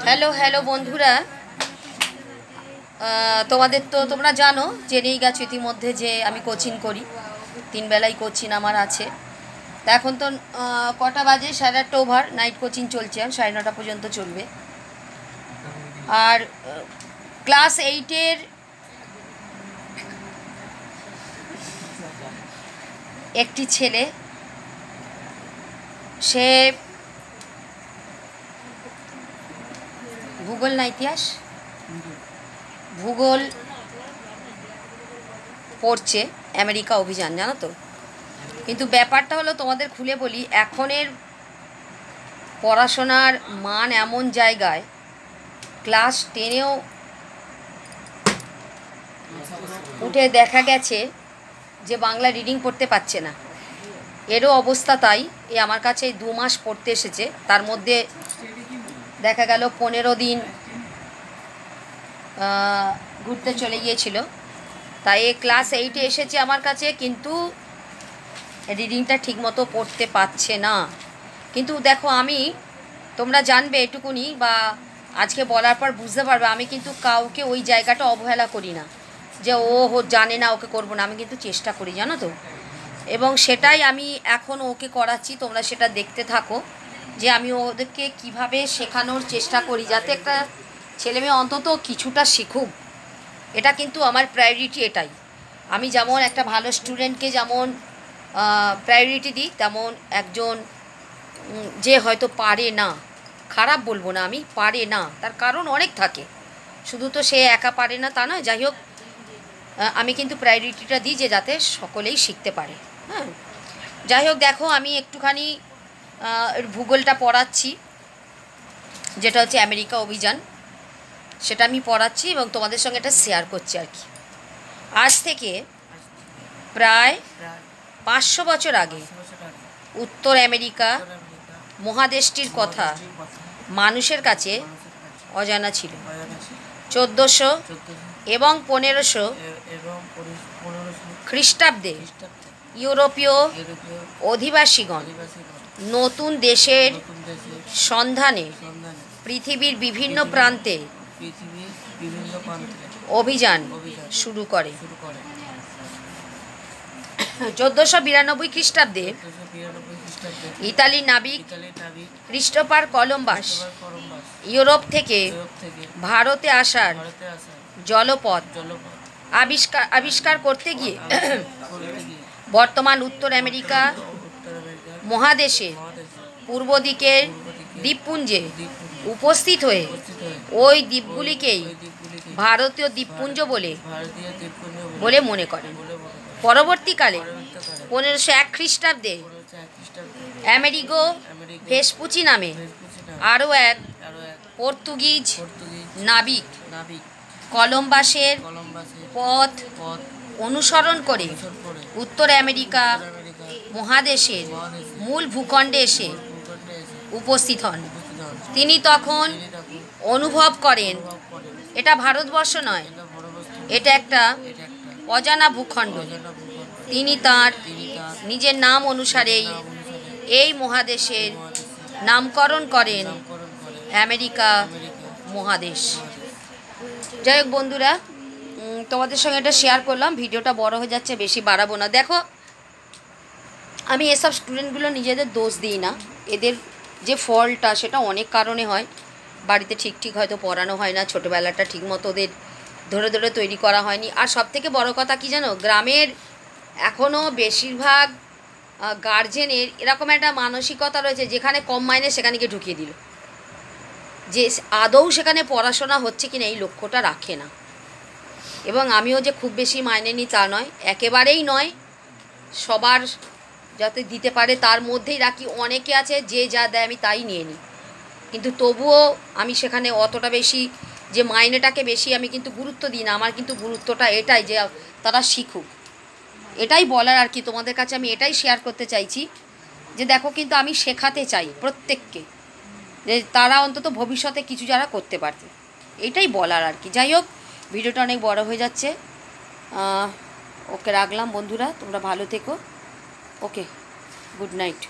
Hello hello বন্ধুরা, তোমাদের তো তোমরা জানো, জেনেই গেছো ইতিমধ্যে যে আমি কোচিং করি। 3 বেলাই কোচিং আমার আছে। তা এখন তো কটা বাজে, 8:30 ওভার নাইট কোচিং চলছে, আর 9:30 পর্যন্ত চলবে। আর ক্লাস 8-এর একটি ছেলে, সে ভূগোল না ইতিহাস, ভূগোল পড়ছে, আমেরিকা অভিযান, জানো তো। কিন্তু ব্যাপারটা হলো, তোমাদের খুলে বলি, এখনের পড়াশোনার মান এমন জায়গায়, ক্লাস 10-এও উঠে দেখা গেছে যে বাংলা রিডিং পড়তে পারছে না। এরও অবস্থা তাই। আমার কাছে এই 2 মাস পড়তে এসেছে, তার মধ্যে দেখা গেল 15 দিন ঘুরতে চলে গিয়েছিল। তাই ক্লাস 8-এ এসেছে আমার কাছে, কিন্তু রিডিংটা ঠিকমতো পড়তে পারছে না। কিন্তু দেখো, আমি, তোমরা জানবে এটুকুনি, বা আজকে বলার পর বুঝতে পারবে, আমি কিন্তু কাউকে ওই জায়গাটা অবহেলা করি না যে ও জানে না, ওকে করবো না। আমি কিন্তু চেষ্টা করি, জানো তো। এবং সেটাই আমি এখন ওকে করাচ্ছি, তোমরা সেটা দেখতে থাকো যে আমি ওদেরকে কিভাবে শেখানোর চেষ্টা করি, যাতে একটা ছেলেমেয়ে অন্তত কিছুটা শিখুক। এটা কিন্তু আমার প্রায়োরিটি এটাই। আমি যেমন একটা ভালো স্টুডেন্টকে যেমন প্রায়োরিটি দিই, তেমন একজন যে হয়তো পারে না, খারাপ বলবো না আমি, পারে না, তার কারণ অনেক থাকে, শুধু তো সে একা পারে না তা নয়। যাই হোক, আমি কিন্তু প্রায়োরিটিটা দিই যে যাতে সকলেই শিখতে পারে। হ্যাঁ, যাই হোক, দেখো আমি একটুখানি ভূগোলটা পড়াচ্ছি, যেটা হচ্ছে আমেরিকা অভিযান, সেটা আমি পড়াচ্ছি এবং তোমাদের সঙ্গে এটা শেয়ার করছি আর কি। আজ থেকে প্রায় 500 বছর আগে উত্তর আমেরিকা মহাদেশটির কথা মানুষের কাছে অজানা ছিল। 1400 এবং 1500 খ্রিস্টাব্দে ইউরোপীয় অধিবাসীগণ নতুন দেশের সন্ধানে পৃথিবীর বিভিন্ন প্রান্তে অভিযান শুরু করে। 1492 খ্রিস্টাব্দে ইতালির নাবিক ক্রিস্টোফার কলম্বাস ইউরোপ থেকে ভারতে আসার জলপথ আবিষ্কার করতে গিয়ে বর্তমান উত্তর আমেরিকা মহাদেশে পূর্ব দিকের দ্বীপপুঞ্জে উপস্থিত হয়ে ওই দ্বীপগুলিকেই ভারতীয় দ্বীপপুঞ্জ বলে মনে করেন। পরবর্তীকালে 1501 খ্রিস্টাব্দে আমেরিগো ভেসপুচি নামে আরও এক পর্তুগিজ নাবিক কলম্বাসের পথ অনুসরণ করে উত্তর আমেরিকা মহাদেশের মূল ভূখণ্ডে এসে উপস্থিত হন। তিনি তখন অনুভব করেন এটা ভারতবর্ষ নয়, এটা একটা অজানা ভূখণ্ড। তিনি তার নিজের নাম অনুসারেই এই মহাদেশের নামকরণ করেন আমেরিকা মহাদেশ। যাই হোক বন্ধুরা, তোমাদের সঙ্গে এটা শেয়ার করলাম। ভিডিওটা বড় হয়ে যাচ্ছে, বেশি বাড়াবো না। দেখো, আমি এসব স্টুডেন্টগুলো নিজেদের দোষ দিই না। এদের যে ফলটা, সেটা অনেক কারণে হয়। বাড়িতে ঠিক হয়তো পড়ানো হয় না, ছোটোবেলাটা ঠিকমতো ওদের ধরে ধরে তৈরি করা হয়নি। আর সবথেকে বড় কথা কি জানো, গ্রামের এখনও বেশিরভাগ গার্জেনের এরকম একটা মানসিকতা রয়েছে, যেখানে কম মাইনে সেখানে গিয়ে ঢুকিয়ে দিল, যে আদৌ সেখানে পড়াশোনা হচ্ছে কিনা এই লক্ষ্যটা রাখে না। এবং আমিও যে খুব বেশি মাইনে নিই তা নয়, একেবারেই নয়, সবার যাতে দিতে পারে তার মধ্যেই রাখি। অনেকে আছে যে যা দেয় আমি তাই নিয়ে নিই, কিন্তু তবুও আমি সেখানে অতটা বেশি যে মাইনেটাকে বেশি আমি কিন্তু গুরুত্ব দিই না। আমার কিন্তু গুরুত্বটা এটাই যে তারা শিখুক, এটাই বলার আর কি। তোমাদের কাছে আমি এটাই শেয়ার করতে চাইছি যে দেখো, কিন্তু আমি শেখাতে চাই প্রত্যেককে, যে তারা অন্তত ভবিষ্যতে কিছু যারা করতে পারবে, এটাই বলার আর কি। যাই হোক, ভিডিওটা অনেক বড় হয়ে যাচ্ছে। ওকে, রাখলাম বন্ধুরা, তোমরা ভালো থেকো। ওকে, গুড নাইট।